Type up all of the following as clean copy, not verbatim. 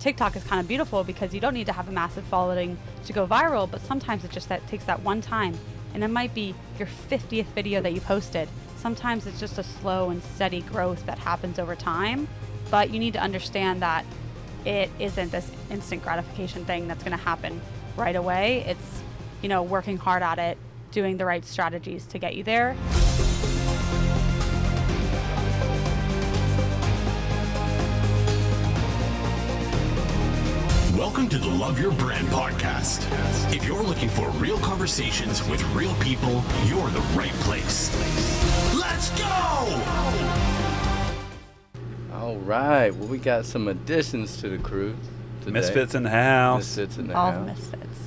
TikTok is kind of beautiful because you don't need to have a massive following to go viral, but sometimes it just takes that one time, and it might be your 50th video that you posted. Sometimes it's just a slow and steady growth that happens over time, but you need to understand that it isn't this instant gratification thing that's going to happen right away. It's, working hard at it, doing the right strategies to get you there. Welcome to the Love Your Brand podcast. If you're looking for real conversations with real people, you're the right place. Let's go! All right. Well, we got some additions to the crew today. Misfits in the house. Misfits in the All house. the misfits.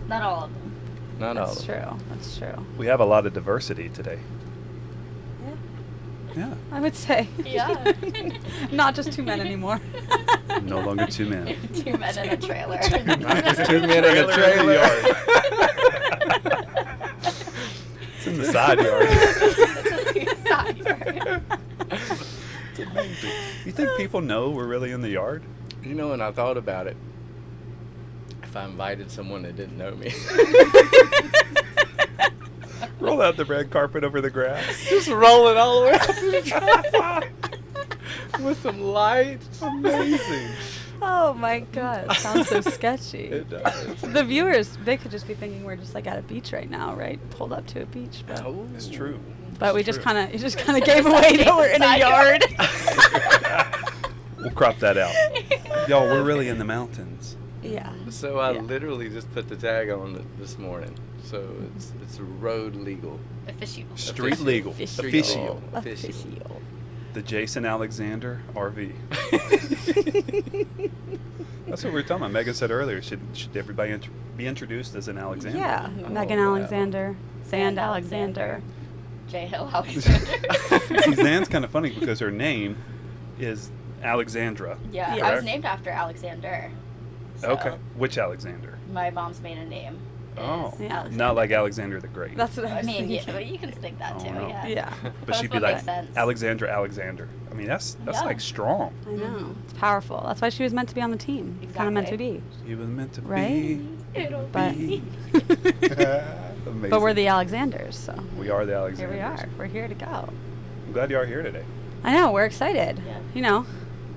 Not all of them. Not all That's of them. true. That's true. We have a lot of diversity today. Yeah. I would say. Yeah. Not just two men anymore. No longer two men. 2 men in a trailer. Not just 2 men in a trailer. It's in the side yard. It's amazing. You think people know we're really in the yard? And I thought about it. If I invited someone that didn't know me. Roll out the red carpet over the grass. Just roll it all the way up to the driveway. With some lights. Amazing. Oh my God. Sounds so sketchy. It does. The viewers, they could just be thinking we're just like at a beach right now, right? Pulled up to a beach. But, Oh, It's true. but we It's just true. kind of gave away that we're in a yard. We'll crop that out. Y'all, we're really in the mountains. Yeah. So I Yeah. literally just put the tag on it this morning. So it's road legal. Official. Street Official. legal. Official. Official. Official. The Jason Alexander RV. That's what we were talking about. Megan said earlier, should everybody be introduced as an Alexander? Yeah. Oh, Megan wow. Alexander. Sand Alexander. J. Hill Alexander. See, Zan's kind of funny because her name is Alexandra. Yeah, Yeah. I was named after Alexander. So Okay. Which Alexander? My mom's maiden name. Oh. Is Yeah. Alexander. Not like Alexander the Great. That's what I I was mean, thinking. yeah, you can think that Oh, too. no. Yeah. Yeah. But she'd be Both like makes sense. Alexander. I mean, that's Yeah. like strong. I know. It's powerful. That's why she was meant to be on the team. Kind of meant to be. He was meant to Right? be. It'll But be. Amazing. but we're the Alexanders, so We are the here Alexanders. we are. We're here to go. I'm glad you are here today. I know. We're excited. Yeah.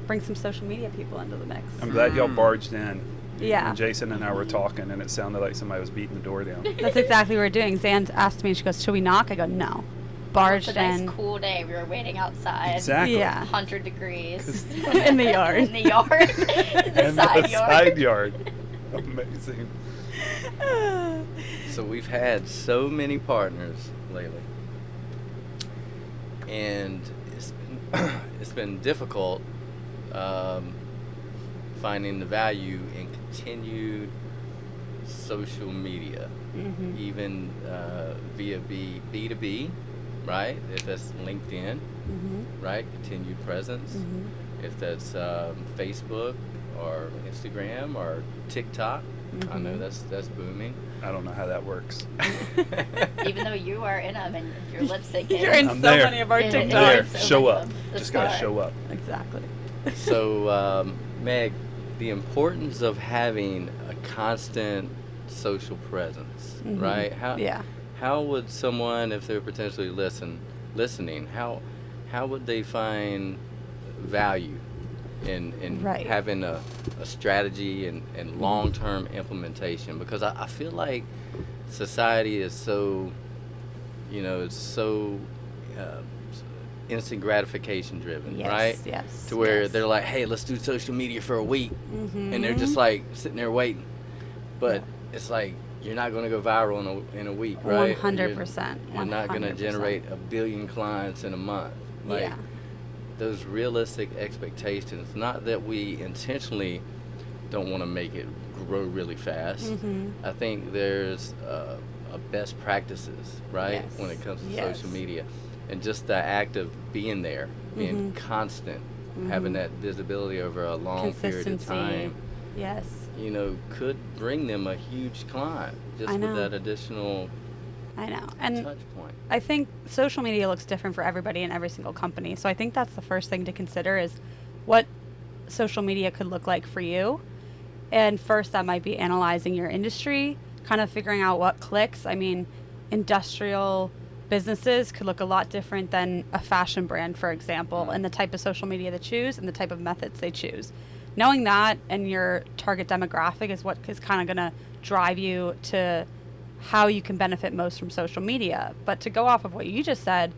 Bring some social media people into the mix. I'm glad y'all barged in. Yeah. And Jason and I were talking, and it sounded like somebody was beating the door down. That's exactly what we're doing. Zan asked me, she goes, should we knock? I go, no. Barged It's a nice in. cool day. We were waiting outside. Exactly. Yeah. 100 degrees. In the yard. In the yard. In the And side the yard. side yard. Amazing. So we've had so many partners lately, and it's been difficult finding the value in continued social media, Mhm. even via B2B, right? If that's LinkedIn, Mhm. right? Continued presence. Mhm. If that's Facebook or Instagram or TikTok, I know Mhm. that's booming. I don't know how that works. Even though you are in them and you're lip syncing. You're in I'm so there. many of our Yeah, I'm TikToks. there. so Show many up. of them. The Just gotta star. show up. Exactly. So, Meg, the importance of having a constant social presence, Mhm. right? Yeah. How would someone, if they're potentially listening, how would they find value in Right. having a strategy and long-term implementation? Because I feel like society is so, it's so instant gratification driven, Yes, right? yes, To where yes. they're like, hey, let's do social media for a week. Mhm. And they're just like sitting there waiting. But it's like, you're not going to go viral in a week, right? 100%. You're not going to 100%. generate 1 billion clients in a month. Like, Yeah. those realistic expectations, not that we intentionally don't want to make it grow really fast. Mhm. I think there's a best practices, right? Yes. When it comes to Yes. social media. And just the act of being there, being Mhm. constant, having Mhm. that visibility over a long period of Consistency. time, Yes. could bring them a huge client just I with know. that additional I know. And touch point. I think social media looks different for everybody in every single company. So I think that's the first thing to consider is what social media could look like for you. And first, that might be analyzing your industry, kind of figuring out what clicks. I mean, industrial businesses could look a lot different than a fashion brand, for example, and the type of social media they choose and the type of methods they choose. Knowing that and your target demographic is what is kind of going to drive you to how you can benefit most from social media. But to go off of what you just said,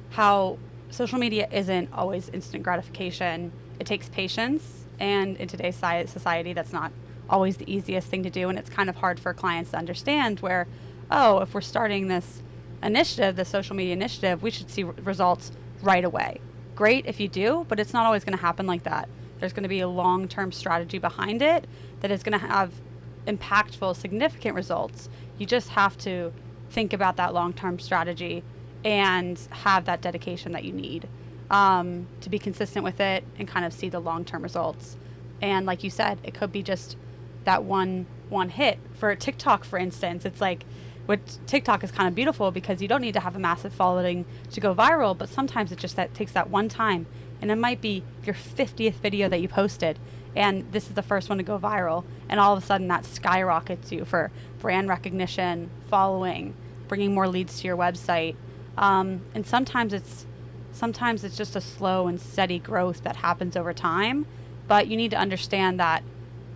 how social media isn't always instant gratification. It takes patience, and in today's society, that's not always the easiest thing to do, and it's kind of hard for clients to understand where, oh, if we're starting this initiative, the social media initiative, we should see results right away. Great if you do, but it's not always going to happen like that. There's going to be a long-term strategy behind it that is going to have impactful, significant results. You just have to think about that long-term strategy and have that dedication that you need to be consistent with it and kind of see the long-term results. And like you said, it could be just that one hit. For TikTok, for instance, it's like, what TikTok is kind of beautiful because you don't need to have a massive following to go viral, but sometimes it just takes that one time. And it might be your 50th video that you posted, and this is the first one to go viral, and all of a sudden that skyrockets you for brand recognition, following, bringing more leads to your website. And sometimes it's just a slow and steady growth that happens over time, but you need to understand that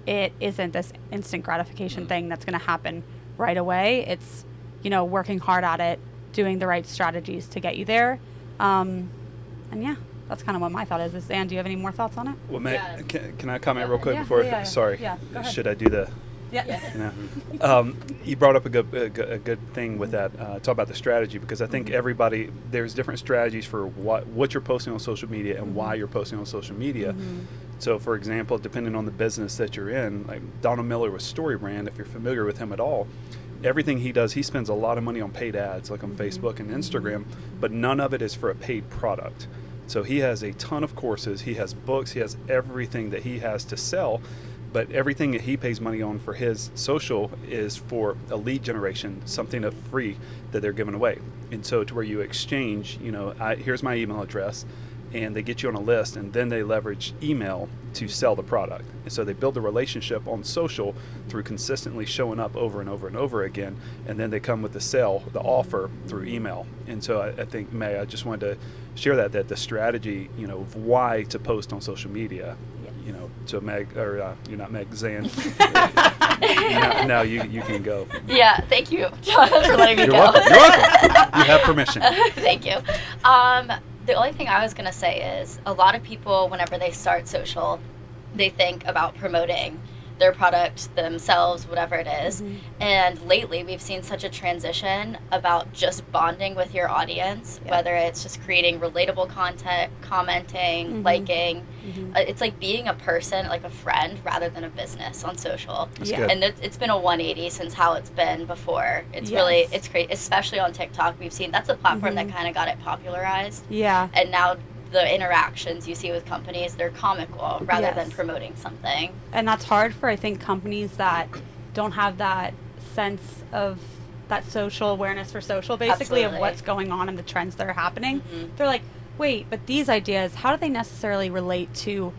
it isn't this instant gratification thing that's going to happen right away. It's, working hard at it, doing the right strategies to get you there. And yeah, that's kind of what my thought is. Anne, do you have any more thoughts on it? Well, Yeah. can I comment real quick Yeah, before? yeah. Sorry. Yeah, go ahead. Should I do the? Yeah. You brought up a good thing with that. Talk about the strategy, because I think everybody, there's different strategies for what you're posting on social media and why you're posting on social media. So, for example, depending on the business that you're in, like Donald Miller with StoryBrand, if you're familiar with him at all, everything he does, he spends a lot of money on paid ads, like on Facebook and Instagram, but none of it is for a paid product. So he has a ton of courses, he has books, he has everything that he has to sell, but everything that he pays money on for his social is for a lead generation, something of free that they're giving away. And so to where you exchange, here's my email address, and they get you on a list, and then they leverage email to sell the product. And so they build a relationship on social through consistently showing up over and over and over again, and then they come with the offer through email. And so I think, May, I just wanted to share that the strategy, of why to post on social media. So Meg, or you're not Meg, Zan. now you can go. Yeah, thank you, John, for letting me You're go. welcome. You're welcome. You have permission. Thank you. The only thing I was going to say is a lot of people, whenever they start social, they think about promoting their product themselves, whatever it is. And lately we've seen such a transition about just bonding with your audience, whether it's just creating relatable content, commenting, liking. It's like being a person, like a friend, rather than a business on social. That's good. And it's been a 180 since how it's been before. It's really, it's great, especially on TikTok. We've seen that's a platform that kind of got it popularized. Yeah. And now the interactions you see with companies, they're comical rather than promoting something. And that's hard for, I think, companies that don't have that sense of that social awareness for social, basically, of what's going on and the trends that are happening. They're like, wait, but these ideas, how do they necessarily relate to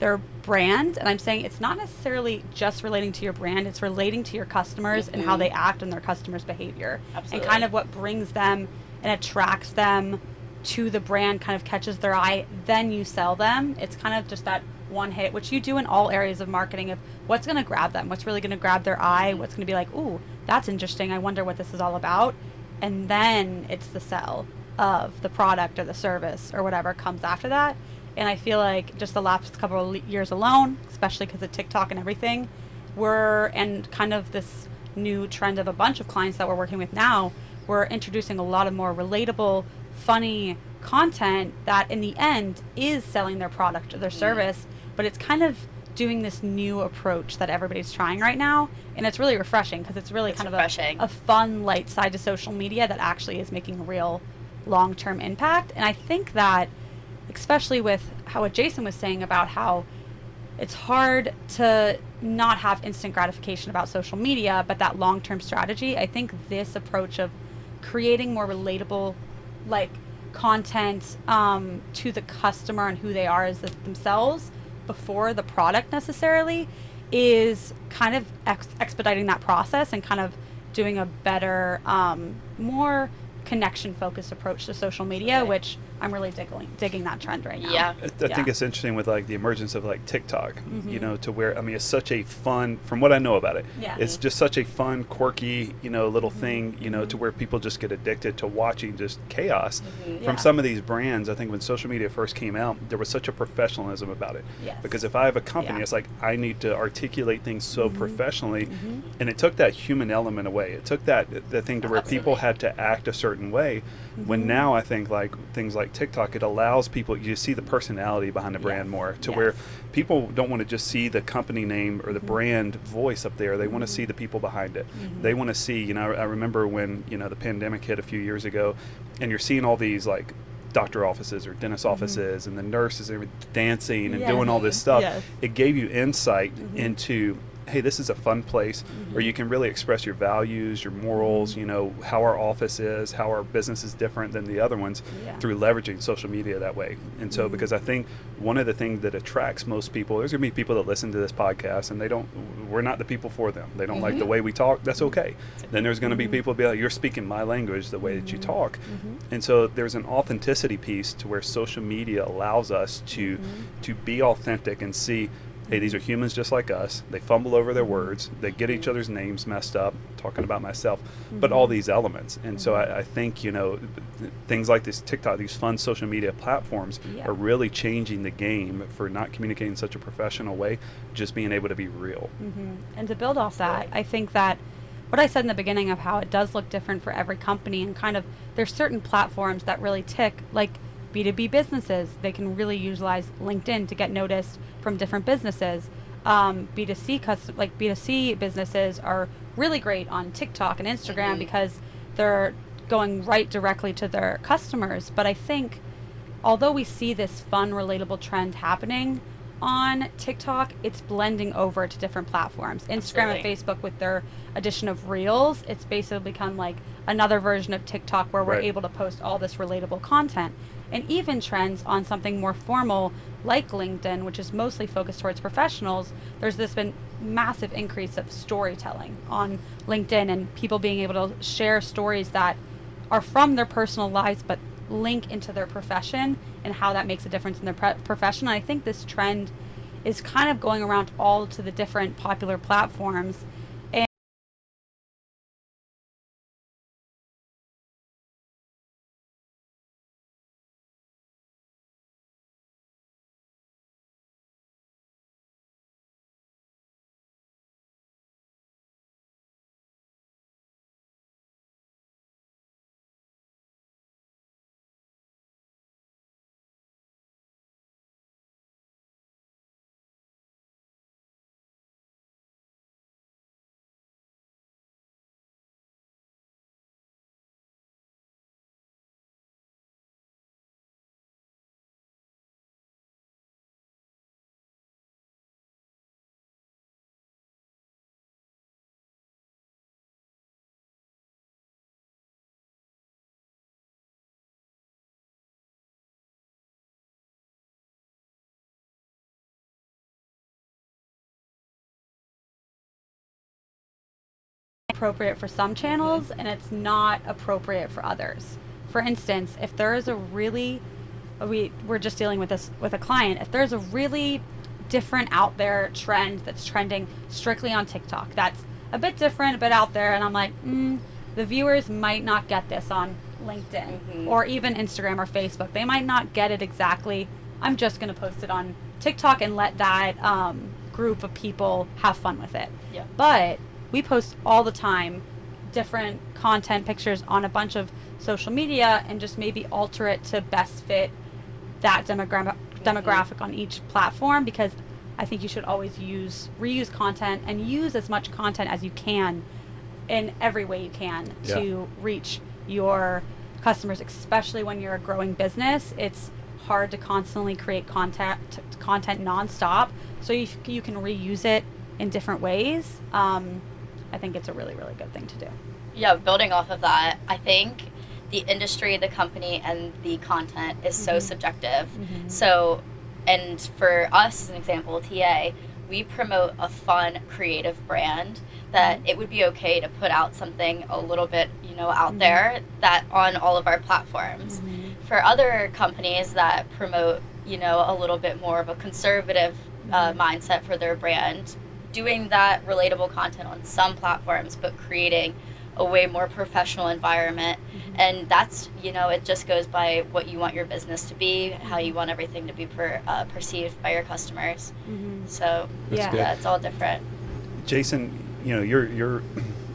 their brand? And I'm saying it's not necessarily just relating to your brand, it's relating to your customers and how they act and their customers' behavior. Absolutely. And kind of what brings them and attracts them to the brand, kind of catches their eye, then you sell them. It's kind of just that one hit, which you do in all areas of marketing, of what's going to grab them, what's really going to grab their eye, what's going to be like, ooh, that's interesting, I wonder what this is all about. And then it's the sell of the product or the service or whatever comes after that. And I feel like just the last couple of years alone, especially because of TikTok and everything, and kind of this new trend of a bunch of clients that we're working with now, we're introducing a lot of more relatable, funny content that in the end is selling their product or their service, but it's kind of doing this new approach that everybody's trying right now, and it's really refreshing because it's really kind of a fun light side to social media that actually is making a real long-term impact. And I think that, especially with what Jason was saying about how it's hard to not have instant gratification about social media, but that long-term strategy, I think this approach of creating more relatable content to the customer and who they are as themselves before the product necessarily, is kind of expediting that process and kind of doing a better, more connection-focused approach to social media, which I'm really digging that trend right now. Yeah. I think it's interesting with like the emergence of like TikTok, you know, to where, I mean, it's such a fun, from what I know about it, it's just such a fun, quirky, you know, little thing, you know, to where people just get addicted to watching just chaos from some of these brands. I think when social media first came out, there was such a professionalism about it. Because if I have a company, it's like I need to articulate things so professionally, and it took that human element away. It took that thing to where people had to act a certain way. When now I think like things like TikTok, it allows people, you see the personality behind the brand more, to where people don't want to just see the company name or the brand voice up there. They want to see the people behind it. They want to see, you know, I remember when, you know, the pandemic hit a few years ago, and you're seeing all these like doctor offices or dentist offices and the nurses are dancing and doing all this stuff. It gave you insight into, hey, this is a fun place where you can really express your values, your morals, you know, how our office is, how our business is different than the other ones through leveraging social media that way. And so, because I think one of the things that attracts most people, there's going to be people that listen to this podcast and we're not the people for them. They don't like the way we talk. That's okay. Then there's going to be people be like, you're speaking my language the way that you talk. And so there's an authenticity piece to where social media allows us to be authentic and see, hey, these are humans just like us. They fumble over their words. They get each other's names messed up, talking about myself, but all these elements. And so I think, you know, things like this TikTok, these fun social media platforms are really changing the game for not communicating in such a professional way, just being able to be real. And to build off that, I think that what I said in the beginning of how it does look different for every company, and kind of there's certain platforms that really tick, like B2B businesses, they can really utilize LinkedIn to get noticed from different businesses. B2C businesses are really great on TikTok and Instagram because they're going right directly to their customers. But I think although we see this fun, relatable trend happening on TikTok, it's blending over to different platforms. Instagram and Facebook, with their addition of Reels, it's basically become like another version of TikTok where we're able to post all this relatable content. And even trends on something more formal like LinkedIn, which is mostly focused towards professionals, there's been massive increase of storytelling on LinkedIn and people being able to share stories that are from their personal lives but link into their profession and how that makes a difference in their profession. And I think this trend is kind of going around all to the different popular platforms. Appropriate for some channels and it's not appropriate for others. For instance, if there is a really, we're just dealing with this with a client, if there's a really different out there trend that's trending strictly on TikTok, that's a bit different, a bit out there, and I'm like, the viewers might not get this on LinkedIn or even Instagram or Facebook. They might not get it exactly. I'm just going to post it on TikTok and let that group of people have fun with it. But we post all the time different content, pictures on a bunch of social media, and just maybe alter it to best fit that demographic on each platform, because I think you should always reuse content and use as much content as you can in every way you can to reach your customers, especially when you're a growing business. It's hard to constantly create content nonstop, so you can reuse it in different ways. I think it's a really, really good thing to do. Yeah, building off of that, I think the industry, the company, and the content is so subjective. So And for us, as an example, TA, we promote a fun, creative brand that it would be okay to put out something a little bit, out there that on all of our platforms. For other companies that promote, a little bit more of a conservative mindset for their brand, doing that relatable content on some platforms, but creating a way more professional environment. And that's, it just goes by what you want your business to be, how you want everything to be perceived by your customers. So That's good. yeah, it's all different. Jason, you're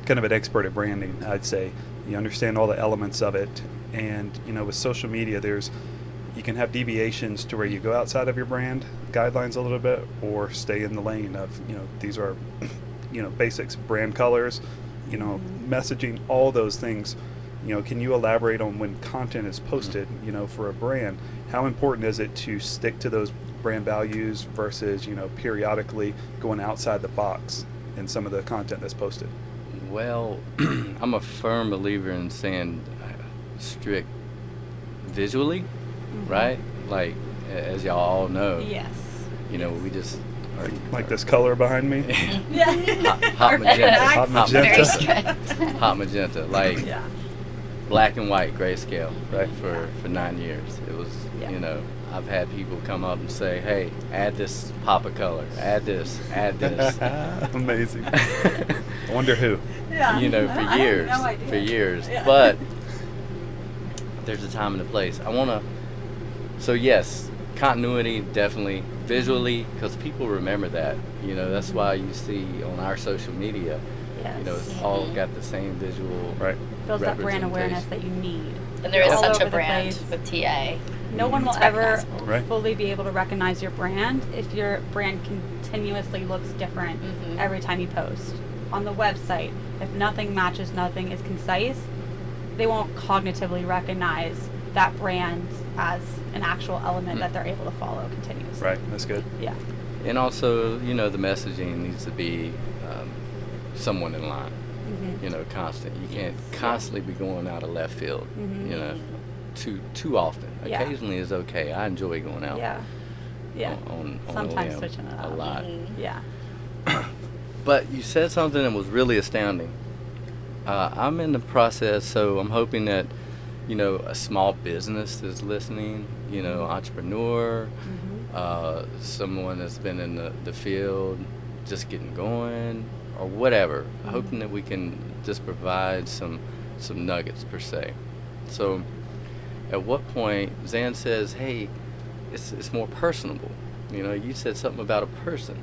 kind of an expert at branding, I'd say. You understand all the elements of it. And, with social media, you can have deviations to where you go outside of your brand guidelines a little bit, or stay in the lane of, these are, basics, brand colors, messaging, all those things. Can you elaborate on when content is posted, for a brand, how important is it to stick to those brand values versus, periodically going outside the box in some of the content that's posted? Well, I'm a firm believer in saying strict visually, right? Like, as y'all all know, Yes. we just Like this color behind me? hot magenta, Hot magenta. Very strict. hot magenta, like Yeah. black and white grayscale, Right. for 9 years. It was, Yeah. I've had people come up and say, hey, add this pop of color, add this. Amazing. I wonder who. Yeah. For years, No idea. Yeah. But there's a time and a place. So yes, continuity, definitely, visually, because people remember that. That's why you see on our social media, Yes. it's all got the same visual. Right. Builds that brand awareness representation. that you need. And there is All such over a the brand place. with TA. No one will It's ever recognizable. Right. fully be able to recognize your brand if your brand continuously looks different every time you post. On the website, if nothing matches, nothing is concise, they won't cognitively recognize that brand as an actual element that they're able to follow continuously. Right. That's good. Yeah. And also, the messaging needs to be someone in line. Constant. You can't constantly be going out of left field. Too often. Yeah. Occasionally is okay. I enjoy going out. Yeah. Yeah. On Sometimes a limb switching it a up. lot. Yeah. But you said something that was really astounding. I'm in the process, so I'm hoping that, a small business is listening, entrepreneur, someone that's been in the field, just getting going, or whatever. Hoping that we can just provide some nuggets, per se. So at what point, Zan says, hey, it's more personable. You said something about a person.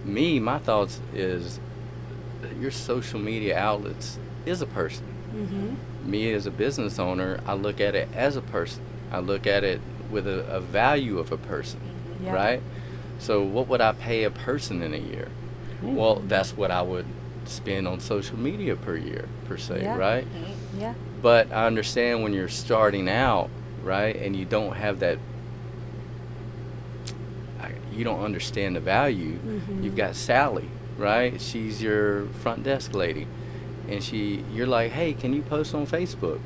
Me, my thoughts is that your social media outlets is a person. Me as a business owner, I look at it as a person. I look at it with a value of a person, Yeah. right? So what would I pay a person in a year? Well, that's what I would spend on social media per year, per se, Yeah. right? Yeah. But I understand when you're starting out, right, and you don't have that, you don't understand the value. You've got Sally, right? She's your front desk lady, and you're like, hey, can you post on Facebook?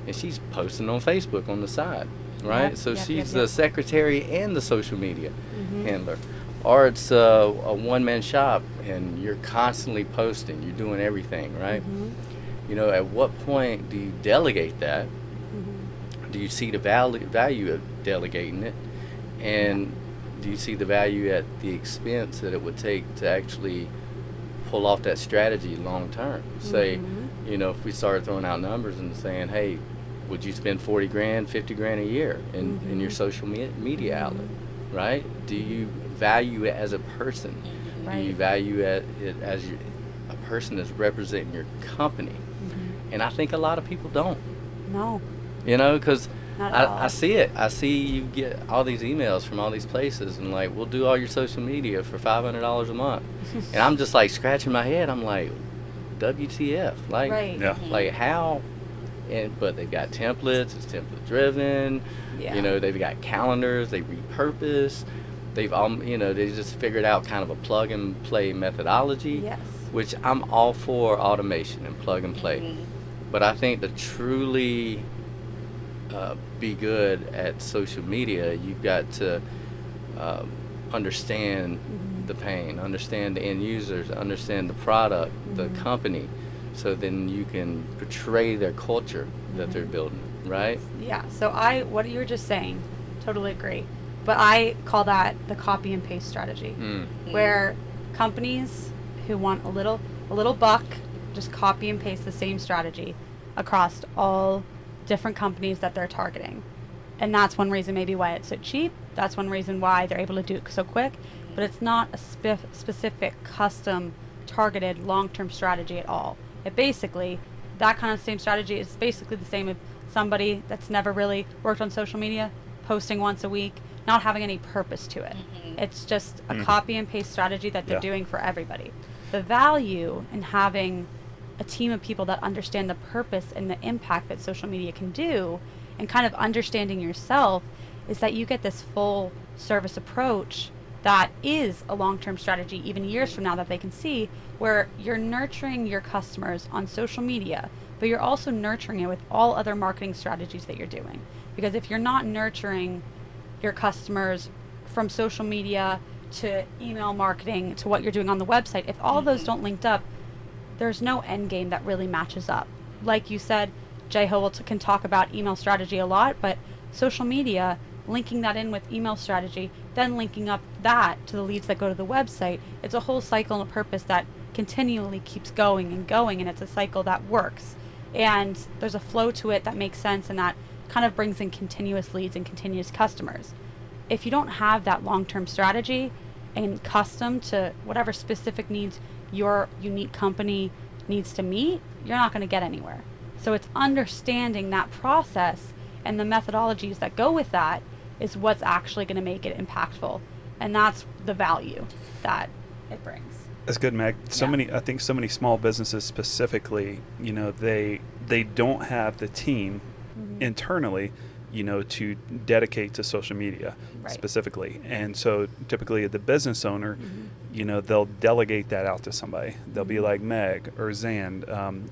And she's posting on Facebook on the side, right? Yep, So yep, she's yep, the yep. secretary and the social media handler. Or it's a one-man shop, and you're constantly posting. You're doing everything, right? At what point do you delegate that? Do you see the value of delegating it? And do you see the value at the expense that it would take to actually pull off that strategy long term? Say, if we started throwing out numbers and saying, hey, would you spend 40 grand, 50 grand a year in your social media outlet, right? Do you value it as a person? Right. Do you value it as a person that's representing your company? And I think a lot of people don't, No. because Not at all. I see it. I see you get all these emails from all these places, and like, we'll do all your social media for $500 a month. And I'm just like scratching my head. I'm like, WTF? Like, Right. Yeah. like how? But they've got templates. It's template driven. Yeah. They've got calendars. They repurpose. They've they just figured out kind of a plug and play methodology. Yes. Which I'm all for automation and plug and play. But I think to truly be good at social media, you've got to understand the pain, understand the end users, understand the product, the company, so then you can portray their culture that they're building, right? Yeah. So what you were just saying, totally agree. But I call that the copy and paste strategy, where companies who want a little buck just copy and paste the same strategy across all different companies that they're targeting. And that's one reason maybe why it's so cheap. That's one reason why they're able to do it so quick. But it's not a specific, custom, targeted, long-term strategy at all. It basically, that kind of same strategy is basically the same as somebody that's never really worked on social media, posting once a week, not having any purpose to it. It's just a copy and paste strategy that they're doing for everybody. The value in having a team of people that understand the purpose and the impact that social media can do, and kind of understanding yourself, is that you get this full service approach that is a long-term strategy even years from now that they can see, where you're nurturing your customers on social media, but you're also nurturing it with all other marketing strategies that you're doing. Because if you're not nurturing your customers from social media to email marketing to what you're doing on the website, if all those don't link up, there's no end game that really matches up. Like you said, J-Ho can talk about email strategy a lot, but social media, linking that in with email strategy, then linking up that to the leads that go to the website, it's a whole cycle and a purpose that continually keeps going, and it's a cycle that works. And there's a flow to it that makes sense, and that kind of brings in continuous leads and continuous customers. If you don't have that long-term strategy and custom to whatever specific needs your unique company needs to meet, you're not going to get anywhere. So it's understanding that process and the methodologies that go with that is what's actually going to make it impactful. And that's the value that it brings. That's good, Meg. I think so many small businesses specifically, they don't have the team internally, to dedicate to social media specifically. And so typically the business owner, they'll delegate that out to somebody. They'll be like, Meg or Zan,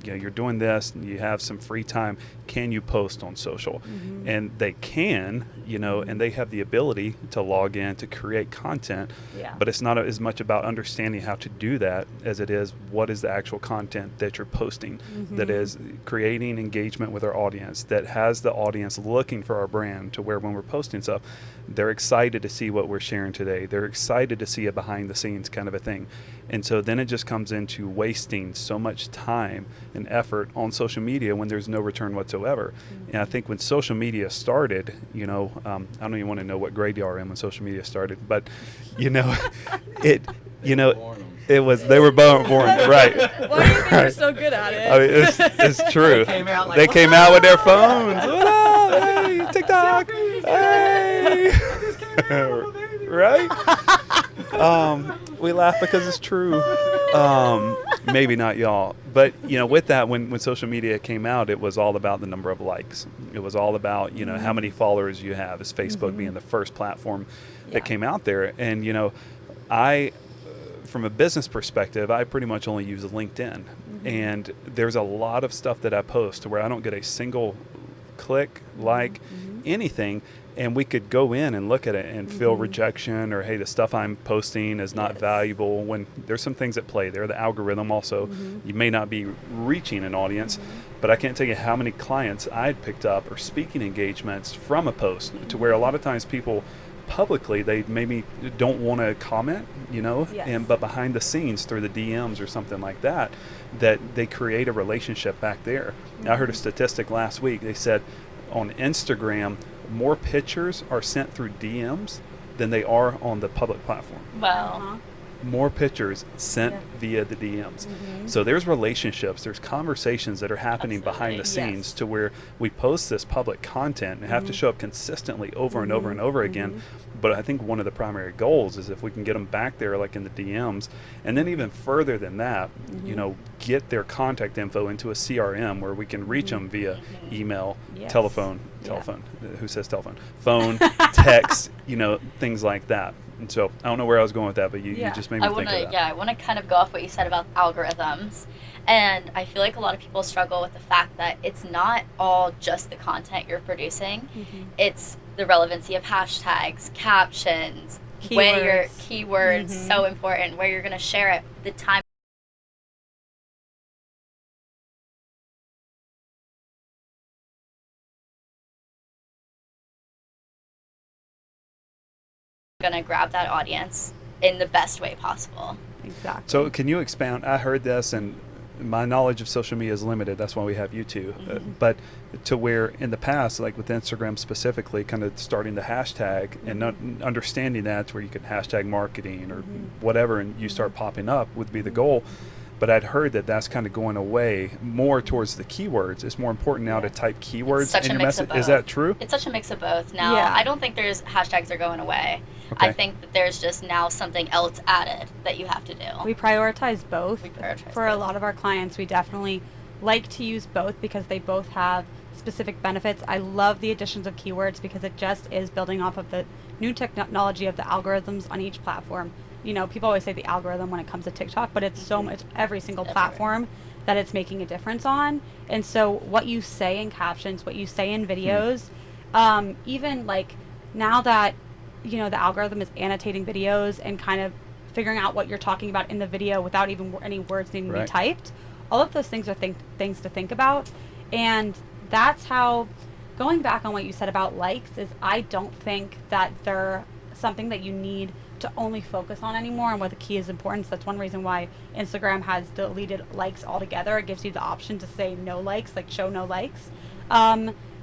you're doing this, and you have some free time. Can you post on social? And they can, and they have the ability to log in to create content. But it's not as much about understanding how to do that as it is what is the actual content that you're posting that is creating engagement with our audience, that has the audience looking for our brand, to where when we're posting stuff, they're excited to see what we're sharing today. They're excited to see a behind the scenes kind of a thing. And so then it just comes into wasting so much time and effort on social media when there's no return whatsoever. And I think when social media started, I don't even want to know what grade you are in when social media started, but it was, they were born right. Why do you think you're so good at it? I mean, it's true. They came out with their phones. What up? Hey, TikTok. Hey. Right? We laugh because it's true. Maybe not y'all. But, with that, when social media came out, it was all about the number of likes. It was all about, how many followers you have, as Facebook being the first platform that came out there. And, from a business perspective, I pretty much only use LinkedIn. And there's a lot of stuff that I post where I don't get a single click, anything. And we could go in and look at it and feel rejection, or, hey, the stuff I'm posting is not valuable, when there's some things at play there. The algorithm also, you may not be reaching an audience, but I can't tell you how many clients I'd picked up or speaking engagements from a post, to where a lot of times people publicly, they maybe don't want to comment, but behind the scenes through the DMs or something like that, that they create a relationship back there. I heard a statistic last week. They said on Instagram, more pictures are sent through DMs than they are on the public platform. Wow. More pictures sent via the DMs. So there's relationships, there's conversations that are happening behind the scenes, to where we post this public content and have to show up consistently over and over and over again. But I think one of the primary goals is if we can get them back there, like in the DMs, and then even further than that, get their contact info into a CRM where we can reach them via email, telephone, who says telephone, phone, text, things like that. And so I don't know where I was going with that, but you just made me think of that. I want to kind of go off what you said about algorithms. And I feel like a lot of people struggle with the fact that it's not all just the content you're producing. It's the relevancy of hashtags, captions, where your Keywords. keywords, so important, where you're going to share it, the time going to grab that audience in the best way possible. Exactly. So can you expound? I heard this, and my knowledge of social media is limited. That's why we have you two. But to where in the past, like with Instagram specifically, kind of starting the hashtag and understanding that to where you can hashtag marketing or whatever, and you start popping up would be the goal. But I'd heard that that's kind of going away more towards the keywords. It's more important now to type keywords Such in a your mix of message. Is both. that true? It's such a mix of both. Now, Yeah. I don't think there's hashtags are going away. Okay. I think that there's just now something else added that you have to do. We prioritize both. We prioritize For a both. lot of our clients, we definitely like to use both because they both have specific benefits. I love the additions of keywords because it just is building off of the new technology of the algorithms on each platform. You know, people always say the algorithm when it comes to TikTok, but it's so much every single Everywhere. platform that it's making a difference on. And so what you say in captions, what you say in videos, even like now that, you know, the algorithm is annotating videos and kind of figuring out what you're talking about in the video without even any words needing to Right. be typed, all of those things are things to think about. And that's how, going back on what you said about likes, is I don't think that they're something that you need to only focus on anymore and what the key is importance. That's one reason why Instagram has deleted likes altogether. It gives you the option to say no likes, like show no likes.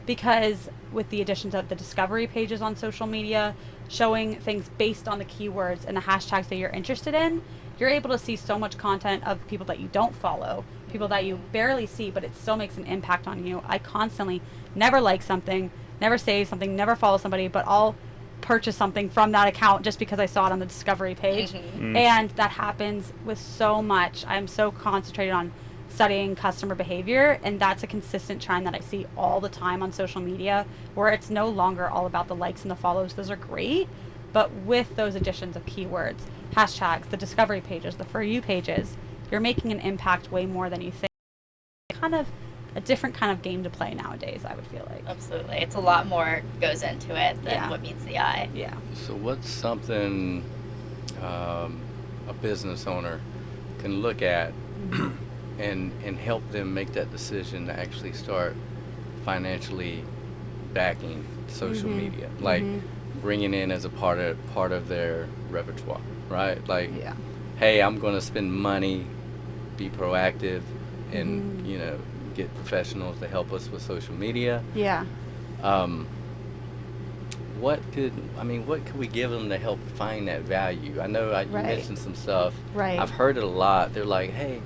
Because with the additions of the discovery pages on social media, showing things based on the keywords and the hashtags that you're interested in, you're able to see so much content of people that you don't follow, people that you barely see, but it still makes an impact on you. I constantly never like something, never say something, never follow somebody, but I'll purchase something from that account just because I saw it on the discovery page. And that happens with so much. I'm so concentrated on studying customer behavior, and that's a consistent trend that I see all the time on social media, where it's no longer all about the likes and the follows. Those are great, but with those additions of keywords, hashtags, the discovery pages, the For You pages, you're making an impact way more than you think. Kind of a different kind of game to play nowadays, I would feel like. Absolutely. It's a lot more goes into it than Yeah. what meets the eye. Yeah. So what's something a business owner can look at and help them make that decision to actually start financially backing social media, like bringing in as a part of their repertoire, right? Like, Yeah. hey, I'm going to spend money, be proactive, and you know, get professionals to help us with social media. Yeah. What could we give them to help find that value? I know you Right. mentioned some stuff. Right. I've heard it a lot. They're like, hey,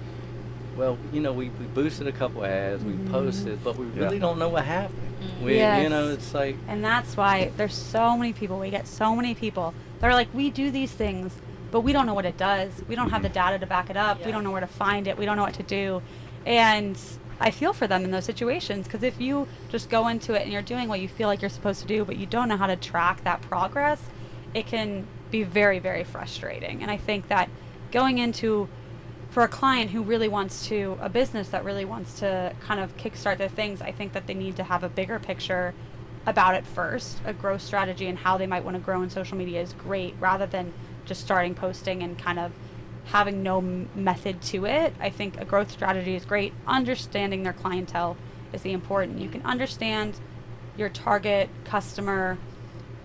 well, you know, we boosted a couple ads, we posted, but we really don't know what happened. We, Yes. you know, it's like, And that's why there's so many people, we get so many people that are like, we do these things, but we don't know what it does. We don't have the data to back it up. We Yeah. don't know where to find it. We don't know what to do. And I feel for them in those situations, because if you just go into it and you're doing what you feel like you're supposed to do, but you don't know how to track that progress, it can be very, very frustrating. And I think that going into, for a client who really wants to, a business that really wants to kind of kickstart their things, I think that they need to have a bigger picture about it first. A growth strategy and how they might want to grow in social media is great, rather than just starting posting and kind of having no method to it. I think a growth strategy is great. Understanding their clientele is the important. You can understand your target customer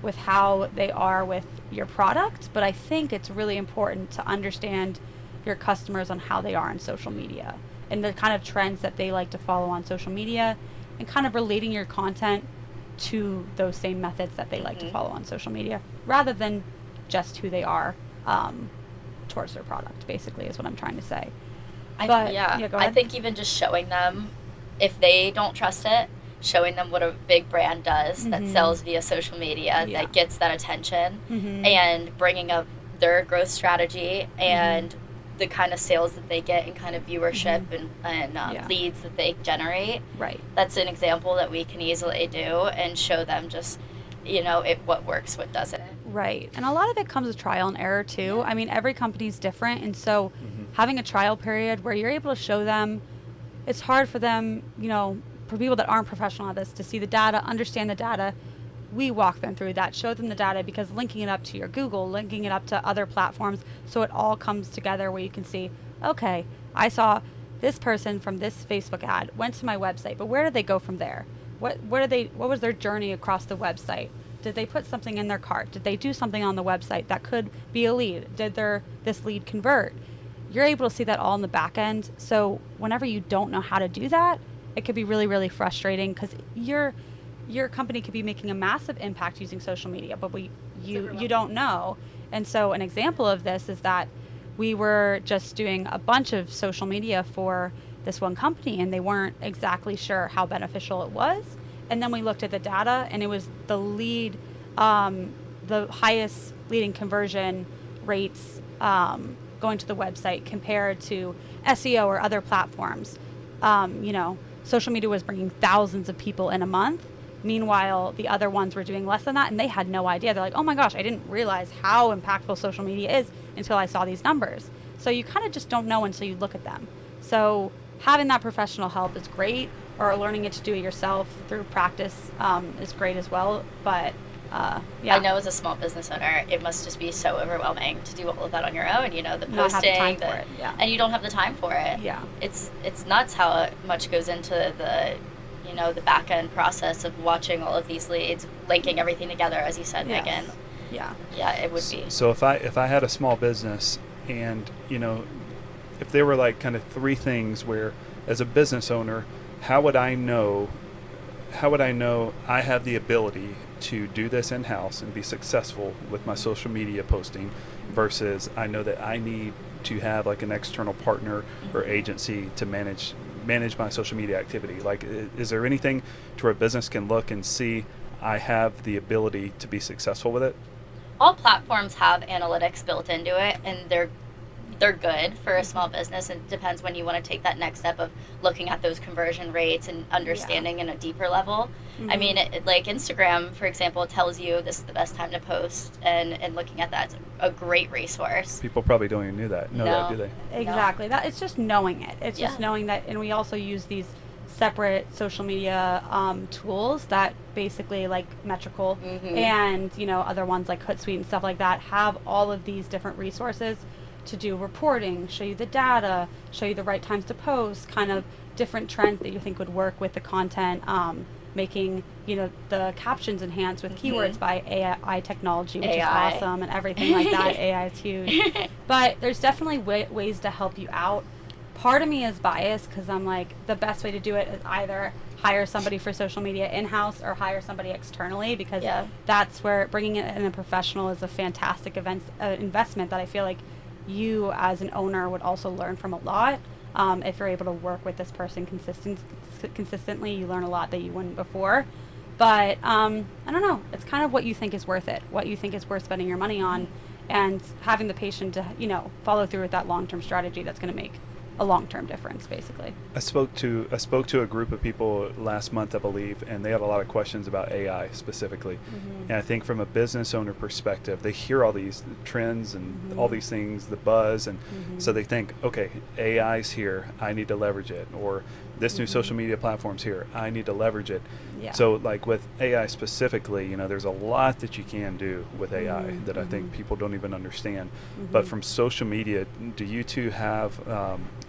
with how they are with your product, but I think it's really important to understand your customers on how they are on social media and the kind of trends that they like to follow on social media, and kind of relating your content to those same methods that they like to follow on social media, rather than just who they are towards their product, basically, is what I'm trying to say. But, go I ahead. think even just showing them, if they don't trust it, showing them what a big brand does that sells via social media, Yeah. that gets that attention, and bringing up their growth strategy and the kind of sales that they get and kind of viewership and Yeah. leads that they generate. Right. That's an example that we can easily do and show them just, you know, what works, what doesn't. Right. And a lot of it comes with trial and error too. I mean, every company's different. And so having a trial period where you're able to show them, it's hard for them, you know, for people that aren't professional at this, to see the data, understand the data, we walk them through that, show them the data, because linking it up to your Google, linking it up to other platforms, so it all comes together where you can see, okay, I saw this person from this Facebook ad went to my website, but where did they go from there? What was their journey across the website? Did they put something in their cart? Did they do something on the website that could be a lead? Did this lead convert? You're able to see that all in the back end. So whenever you don't know how to do that, it could be really, really frustrating, because your company could be making a massive impact using social media, but you don't know. And so an example of this is that we were just doing a bunch of social media for this one company, and they weren't exactly sure how beneficial it was. And then we looked at the data, and it was the highest leading conversion rates going to the website compared to SEO or other platforms. Social media was bringing thousands of people in a month. Meanwhile, the other ones were doing less than that, and they had no idea. They're like, oh my gosh, I didn't realize how impactful social media is until I saw these numbers. So you kind of just don't know until you look at them. So having that professional help is great, or learning it to do it yourself through practice is great as well. But yeah. I know as a small business owner, it must just be so overwhelming to do all of that on your own. The Not posting, have the time for it. Yeah. And you don't have the time for it. Yeah. It's nuts how much goes into the back end process of watching all of these leads, linking everything together, as you said, Yes. Megan. Yeah. Yeah, it would be. So if I had a small business, and if there were like kind of three things where, as a business owner, how would I know I have the ability to do this in-house and be successful with my social media posting, versus I know that I need to have like an external partner or agency to manage my social media activity? Like, is there anything to where a business can look and see I have the ability to be successful with it? All platforms have analytics built into it, and they're good for a small business. It depends when you want to take that next step of looking at those conversion rates and understanding in a deeper level. Mm-hmm. I mean, like Instagram, for example, tells you this is the best time to post, and looking at that's a great resource. People probably don't even know that, No. do they? Exactly. That it's just knowing it. It's just knowing that, and we also use these separate social media tools that basically, like Metrical and other ones like Hootsuite and stuff like that, have all of these different resources to do reporting, show you the data, show you the right times to post, kind of different trends that you think would work with the content, making the captions enhanced with keywords by AI technology, which is awesome, and everything like that. AI is huge. But there's definitely ways to help you out. Part of me is biased because I'm like, the best way to do it is either hire somebody for social media in-house or hire somebody externally, because that's where bringing in a professional is a fantastic investment that I feel like you as an owner would also learn from a lot. If you're able to work with this person consistently, you learn a lot that you wouldn't before. But I don't know, it's kind of what you think is worth it, what you think is worth spending your money on, and having the patience to follow through with that long-term strategy that's going to make a long-term difference, basically. I spoke to a group of people last month, I believe, and they had a lot of questions about AI specifically. And I think from a business owner perspective, they hear all these trends and all these things, the buzz, and so they think, okay, AI's here, I need to leverage it, or this new social media platform's here, I need to leverage it. Yeah. So like with AI specifically, there's a lot that you can do with AI that I think people don't even understand. But from social media, do you two have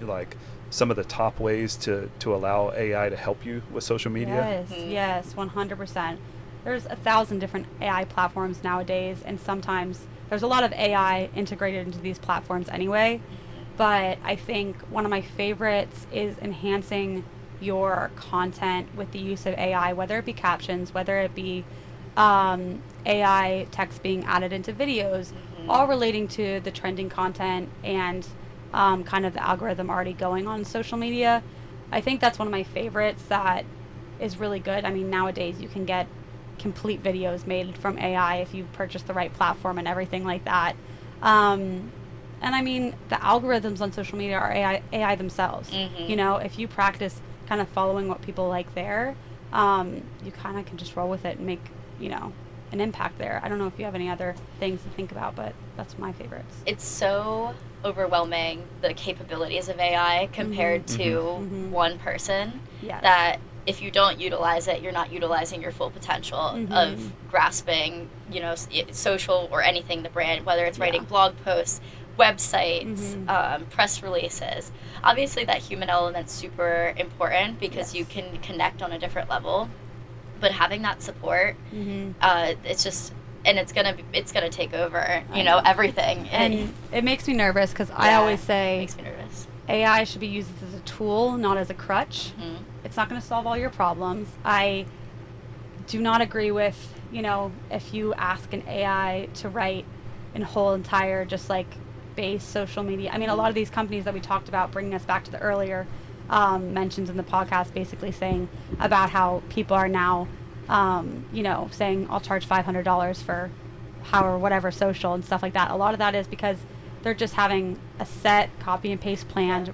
like some of the top ways to allow AI to help you with social media? Yes, 100%. There's 1,000 different AI platforms nowadays, and sometimes there's a lot of AI integrated into these platforms anyway. But I think one of my favorites is enhancing your content with the use of AI, whether it be captions, whether it be AI text being added into videos, all relating to the trending content and kind of the algorithm already going on social media. I think that's one of my favorites that is really good. I mean, nowadays you can get complete videos made from AI if you purchase the right platform and everything like that. And I mean, the algorithms on social media are AI themselves. If you practice kind of following what people like there, you kind of can just roll with it and make, an impact there. I don't know if you have any other things to think about, but that's my favorites. It's so overwhelming, the capabilities of AI compared to one person, that if you don't utilize it, you're not utilizing your full potential of grasping, you know, social or anything, the brand, whether it's writing blog posts, websites, press releases. Obviously that human element's super important because you can connect on a different level, but having that support, it's just, and it's gonna take over, you know, everything. And it makes me nervous because I always say it makes me nervous. AI should be used as a tool, not as a crutch. It's not going to solve all your problems. I do not agree with, you know, if you ask an AI to write a whole entire just like base social media. I mean, a lot of these companies that we talked about, bringing us back to the earlier mentions in the podcast, basically saying about how people are now, you know, saying I'll charge $500 for how or whatever social and stuff like that. A lot of that is because they're just having a set copy and paste plan,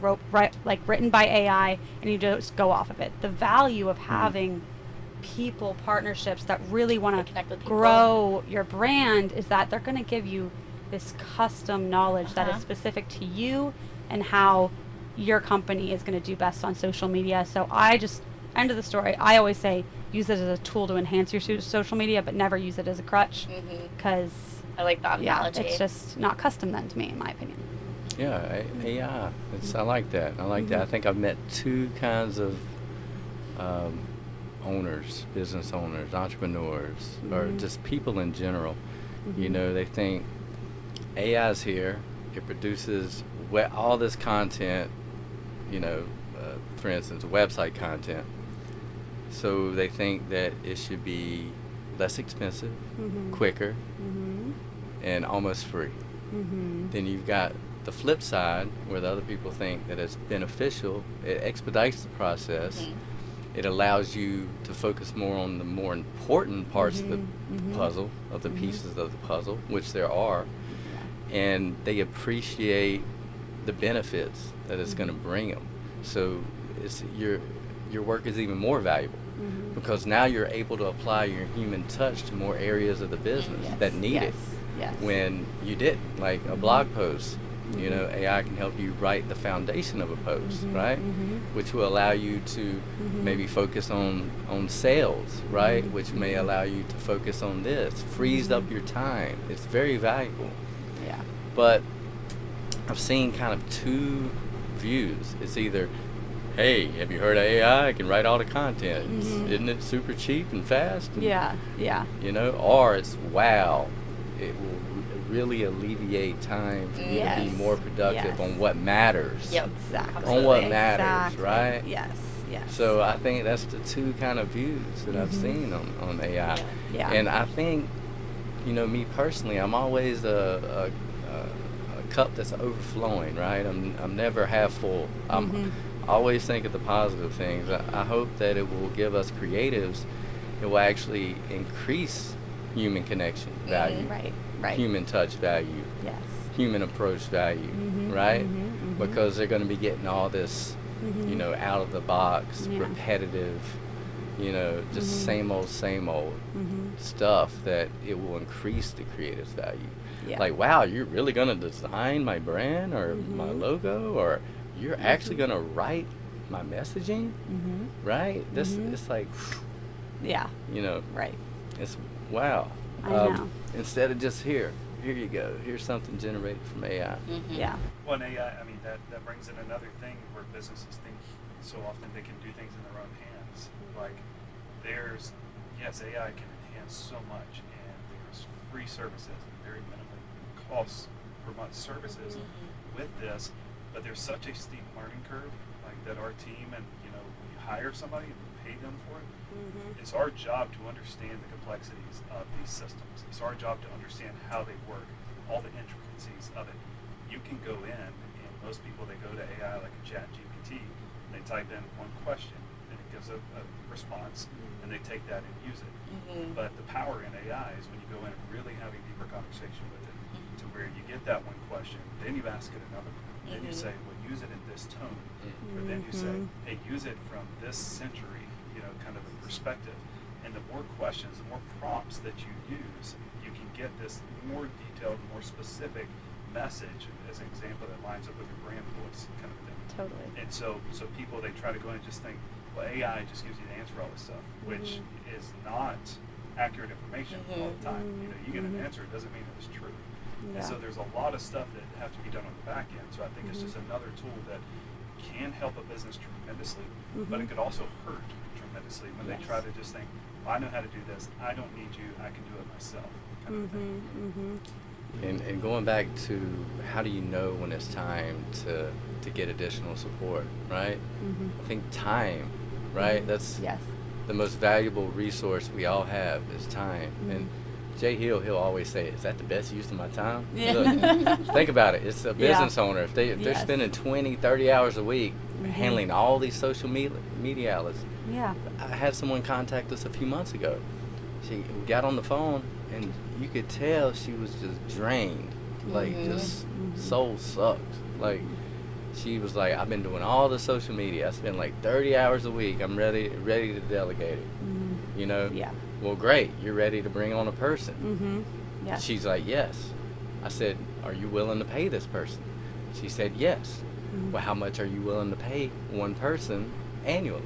written by AI, and you just go off of it. The value of having people partnerships that really want to grow your brand is that they're going to give you this custom knowledge that is specific to you and how your company is going to do best on social media. So I just, end of the story, I always say use it as a tool to enhance your social media, but never use it as a crutch, because I like that analogy. It's just not custom then to me, in my opinion. Yeah, AI. I like that. I like that. I think I've met two kinds of owners, business owners, entrepreneurs, or just people in general. You know, they think AI's here. It produces all this content, you know, for instance, website content. So they think that it should be less expensive, quicker, and almost free. Then you've got the flip side where the other people think that it's beneficial. It expedites the process. It allows you to focus more on the more important parts of the puzzle, of the pieces of the puzzle, which there are, and they appreciate the benefits that it's going to bring them. So it's your work is even more valuable. Because now you're able to apply your human touch to more areas of the business that need it. When you didn't, like a blog post, you know, AI can help you write the foundation of a post, right? Which will allow you to maybe focus on sales, right? Which may allow you to focus on this, frees up your time. It's very valuable. But I've seen kind of two views. It's either, hey, have you heard of AI? I can write all the content. Isn't it super cheap and fast? And, you know, or it's, wow, it will really alleviate time for you to be more productive on what matters. On what matters, right? So I think that's the two kind of views that I've seen on AI. And I think, you know, me personally, I'm always a cup that's overflowing, right? I'm never half full. Always think of the positive things. I hope that it will give us creatives, it will actually increase human connection value, human touch value, human approach value, right? Because they're going to be getting all this, you know, out of the box, repetitive, you know, just same old stuff that it will increase the creative's value. Like, wow, you're really going to design my brand or my logo, or you're actually going to write my messaging, right? This it's like, you know, it's wow. I know. Instead of just here you go, here's something generated from AI. Well, and AI, I mean, that brings in another thing where businesses think so often they can do things in their own hands. Like, AI can enhance so much, and there's free services and very minimally costs per month services with this, but there's such a steep learning curve, like that our team, and you know, when you hire somebody and pay them for it, it's our job to understand the complexities of these systems. It's our job to understand how they work, all the intricacies of it. You can go in, and most people, they go to AI like a chat GPT, and they type in one question, and it gives a response, and they take that and use it. But the power in AI is when you go in and really have a deeper conversation with it, to where you get that one question, then you ask it another one, then you say, well, use it in this tone, or then you say, hey, use it from this century, you know, kind of a perspective. And the more questions, the more prompts that you use, you can get this more detailed, more specific message, as an example, that lines up with your brand voice kind of thing. Totally. And so people, they try to go in and just think, well, AI just gives you the answer for all this stuff, which is not accurate information all the time. You know, you get an answer, it doesn't mean it was true. Yeah. And so there's a lot of stuff that have to be done on the back end. So I think it's just another tool that can help a business tremendously, but it could also hurt tremendously when they try to just think, well, I know how to do this, I don't need you, I can do it myself, kind of thing. And going back to how do you know when it's time to get additional support, right? I think time, right? That's the most valuable resource we all have is time. And Jay Hill, he'll always say, is that the best use of my time? Look, think about it. It's a business owner. If they're spending 20, 30 hours a week handling all these social media outlets. I had someone contact us a few months ago. She got on the phone, and you could tell she was just drained. Like, just soul sucked. Like, she was like, I've been doing all the social media. I spend like 30 hours a week. I'm ready to delegate it. You know? Well, great. You're ready to bring on a person. She's like, yes. I said, are you willing to pay this person? She said, yes. Well, how much are you willing to pay one person annually?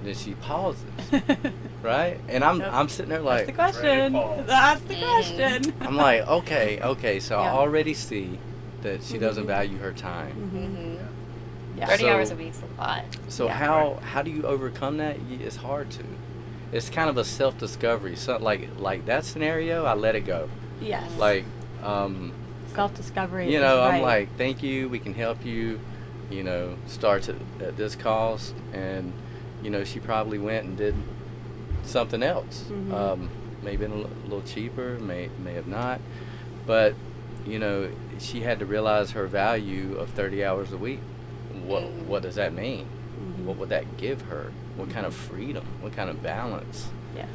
Then she pauses, right? And I'm sitting there like, that's the question. That's the question. I'm like, okay. So I already see that she doesn't value her time. 30 hours a week's a lot. So how do you overcome that? It's hard to. It's kind of a self-discovery. So like that scenario, I let it go. Yes. Like self-discovery. You know, I'm like, thank you. We can help you. You know, starts at this cost, and you know, she probably went and did something else. Maybe a little cheaper, may have not, but you know, she had to realize her value of 30 hours a week. What does that mean? What would that give her? What kind of freedom? What kind of balance? Yes.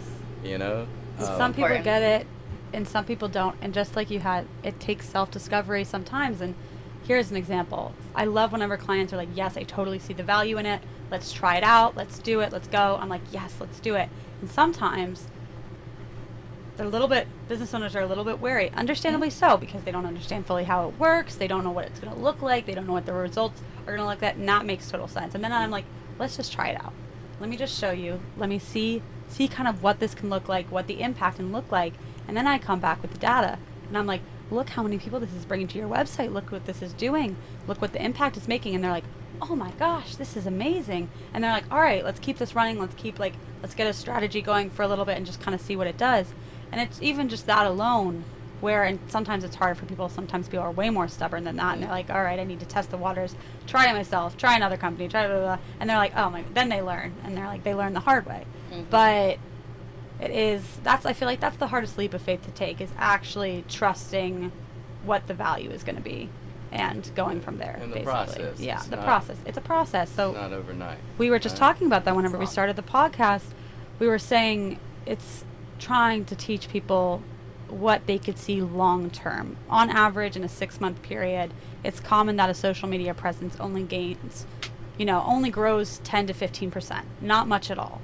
You know? Some people get it, and some people don't. And just like you had, it takes self-discovery sometimes. And here's an example. I love whenever clients are like, yes, I totally see the value in it. Let's try it out. Let's do it. Let's go. I'm like, yes, let's do it. And sometimes business owners are a little bit wary, understandably so, because they don't understand fully how it works. They don't know what it's going to look like. They don't know what the results are going to look like. And that makes total sense. And then I'm like, let's just try it out. Let me just show you. Let me see kind of what this can look like, what the impact can look like. And then I come back with the data. And I'm like, look how many people this is bringing to your website. Look what this is doing. Look what the impact is making. And they're like, oh my gosh, this is amazing. And they're like, all right, let's keep this running. Let's get a strategy going for a little bit and just kind of see what it does. And it's even just that alone and sometimes it's harder for people. Sometimes people are way more stubborn than that. And they're like, all right, I need to test the waters, try it myself, try another company, try blah, blah, blah. And they're like, oh my, then they learn. And they're like, they learn the hard way. But I feel like that's the hardest leap of faith to take, is actually trusting what the value is going to be and going from there. And the basically. process. Yeah, the process. It's a process. So it's not overnight. We were just talking about that whenever we started the podcast. We were saying it's trying to teach people what they could see long term. On average, in a 6-month period, it's common that a social media presence only grows 10 to 15%. Not much at all.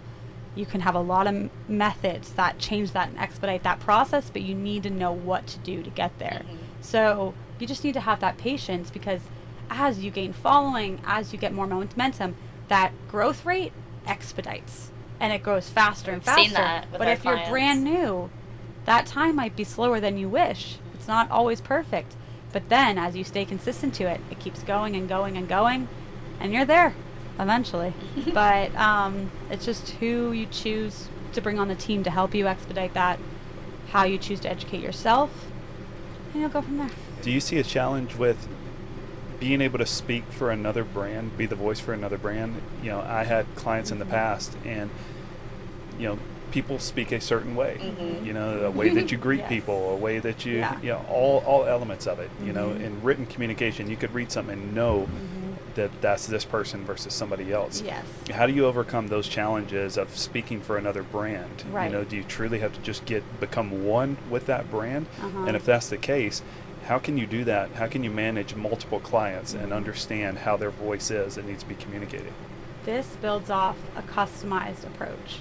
You can have a lot of methods that change that and expedite that process, but you need to know what to do to get there. So you just need to have that patience, because as you gain following, as you get more momentum, that growth rate expedites and it grows faster and faster. Seen that with but our if clients. You're brand new, that time might be slower than you wish. It's not always perfect. But then as you stay consistent to it, it keeps going and going and going, and you're there eventually. But it's just who you choose to bring on the team to help you expedite that, how you choose to educate yourself, and you'll go from there. Do you see a challenge with being able to speak for another brand, be the voice for another brand? You know, I had clients in the past, and you know, people speak a certain way. You know, a way that you greet people, a way that you, you know, all elements of it. You know, in written communication, you could read something and know that's this person versus somebody else. Yes. How do you overcome those challenges of speaking for another brand? Right. You know, do you truly have to just become one with that brand? And if that's the case, how can you do that? How can you manage multiple clients and understand how their voice is that needs to be communicated? This builds off a customized approach.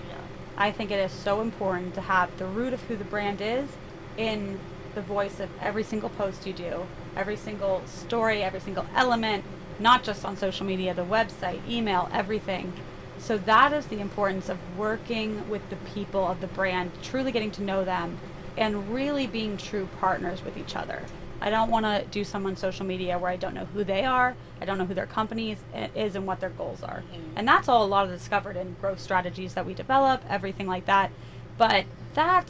I think it is so important to have the root of who the brand is in the voice of every single post you do, every single story, every single element, not just on social media, the website, email, everything. So that is the importance of working with the people of the brand, truly getting to know them, and really being true partners with each other. I don't want to do someone's social media where I don't know who they are, I don't know who their company is and what their goals are. And that's all a lot of discovered in growth strategies that we develop, everything like that. But that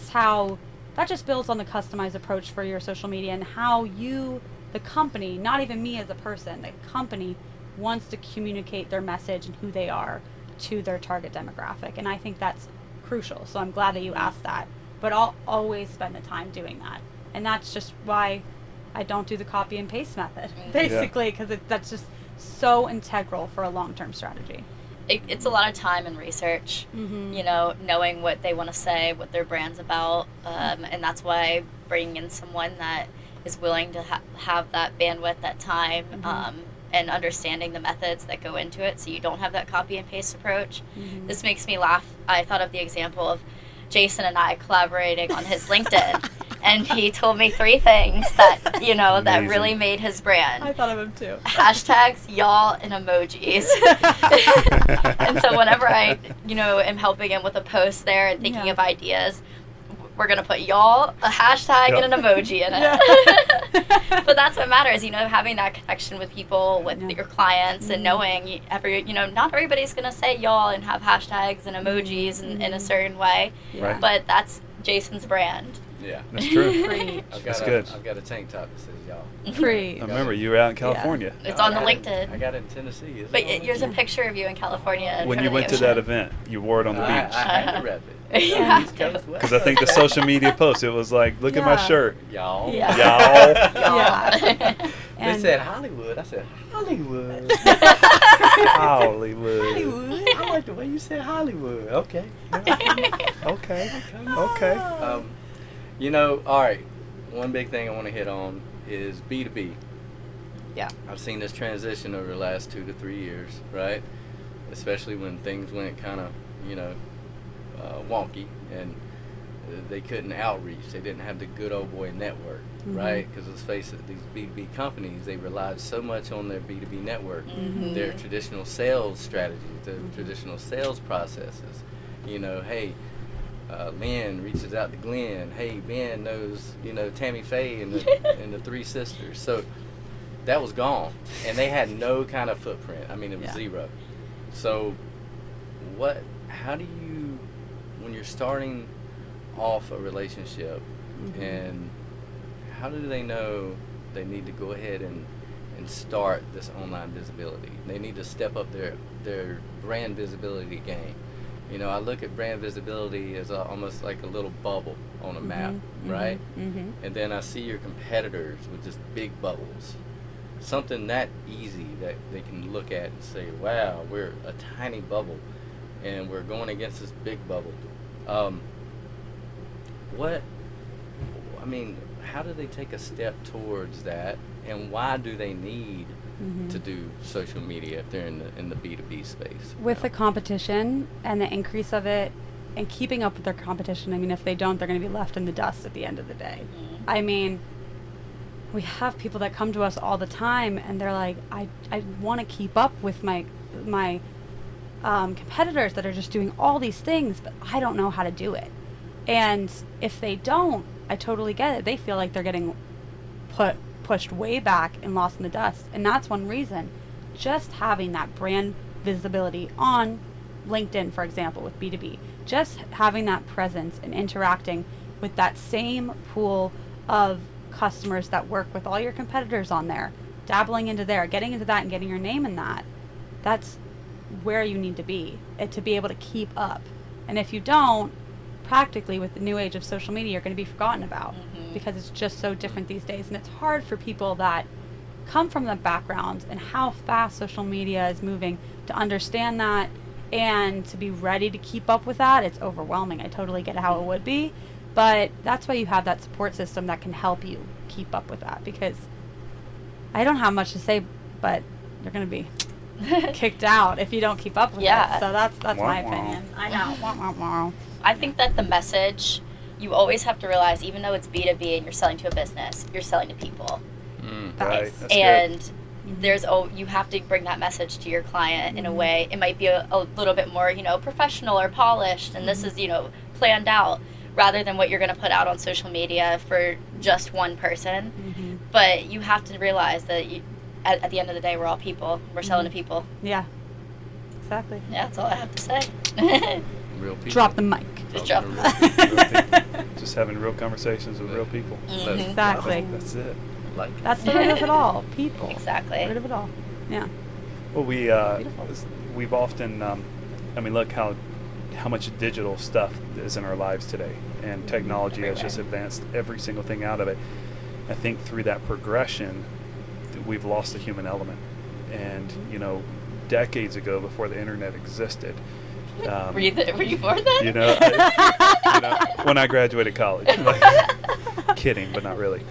just builds on the customized approach for your social media and how you, the company, not even me as a person, the company wants to communicate their message and who they are to their target demographic. And I think that's crucial. So I'm glad that you asked that. But I'll always spend the time doing that. And that's just why I don't do the copy and paste method, basically, because that's just so integral for a long-term strategy. It's a lot of time and research, you know, knowing what they want to say, what their brand's about, and that's why bringing in someone that is willing to have that bandwidth, that time, and understanding the methods that go into it, so you don't have that copy and paste approach. This makes me laugh. I thought of the example of Jason and I collaborating on his LinkedIn. And he told me 3 things that, you know, that really made his brand. I thought of him too. Hashtags, y'all, and emojis. And so whenever I, you know, am helping him with a post there and thinking of ideas, we're going to put y'all, a hashtag, and an emoji in it. But that's what matters, you know, having that connection with people, with your clients, and knowing, you know, not everybody's going to say y'all and have hashtags and emojis in a certain way. Right. But that's Jason's brand. Yeah. That's true. That's good. I've got a tank top that says y'all. Free. I remember you were out in California. It's on the LinkedIn. I got it in Tennessee. But there's a picture of you in California. When you went to that event, you wore it on the beach. I had to rep it. Yeah. Because I think the social media post, it was like, look at my shirt. Y'all. Yeah. Y'all. Yeah. They said Hollywood. I said Hollywood. Hollywood. I like the way you said Hollywood. Okay. Okay. You know, all right. One big thing I want to hit on is B2B. Yeah. I've seen this transition over the last 2 to 3 years, right? Especially when things went kind of, you know, wonky and they couldn't outreach. They didn't have the good old boy network, right? Because let's face it, these B2B companies, they relied so much on their B2B network, their traditional sales strategies, their traditional sales processes. You know, hey, Lynn reaches out to Glenn. Hey, Ben knows, you know, Tammy Faye and the 3 sisters. So that was gone, and they had no kind of footprint. I mean, it was zero. So how do you, when you're starting off a relationship, and how do they know they need to go ahead and start this online visibility? They need to step up their brand visibility game. You know, I look at brand visibility as almost like a little bubble on a map, right? And then I see your competitors with just big bubbles. Something that easy that they can look at and say, wow, we're a tiny bubble and we're going against this big bubble. How do they take a step towards that, and why do they need to do social media if they're in the B2B space? With the competition and the increase of it and keeping up with their competition, I mean, if they don't, they're going to be left in the dust at the end of the day. I mean, we have people that come to us all the time and they're like, I want to keep up with my competitors that are just doing all these things, but I don't know how to do it. And if they don't, I totally get it. They feel like they're getting pushed way back and lost in the dust. And that's one reason. Just having that brand visibility on LinkedIn, for example, with B2B, just having that presence and interacting with that same pool of customers that work with all your competitors on there, dabbling into there, getting into that and getting your name in that, that's where you need to be able to keep up. And if you don't, practically with the new age of social media, you're going to be forgotten about because it's just so different these days. And it's hard for people that come from the background and how fast social media is moving to understand that and to be ready to keep up with that. It's overwhelming. I totally get how it would be, but that's why you have that support system that can help you keep up with that, because I don't have much to say, but you're going to be kicked out if you don't keep up with it. So that's my opinion. I know. I think that the message, you always have to realize, even though it's B2B and you're selling to a business, you're selling to people. Right. That's and good. you have to bring that message to your client in a way. It might be a little bit more, professional or polished, and this is, planned out, rather than what you're going to put out on social media for just one person. But you have to realize that at the end of the day, we're all people. We're selling to people. Yeah. Exactly. Yeah, that's all I have to say. Real people. Drop the mic. Just drop Real Just having real conversations with real people. Exactly. That's it. Like That's the root of it all. People. Exactly. Root of it all. Yeah. Well, Beautiful. we've often, look how much digital stuff is in our lives today, and technology has just advanced every single thing out of it. I think through that progression, we've lost the human element. And, decades ago, before the internet existed, were you born then? When I graduated college. Kidding, but not really.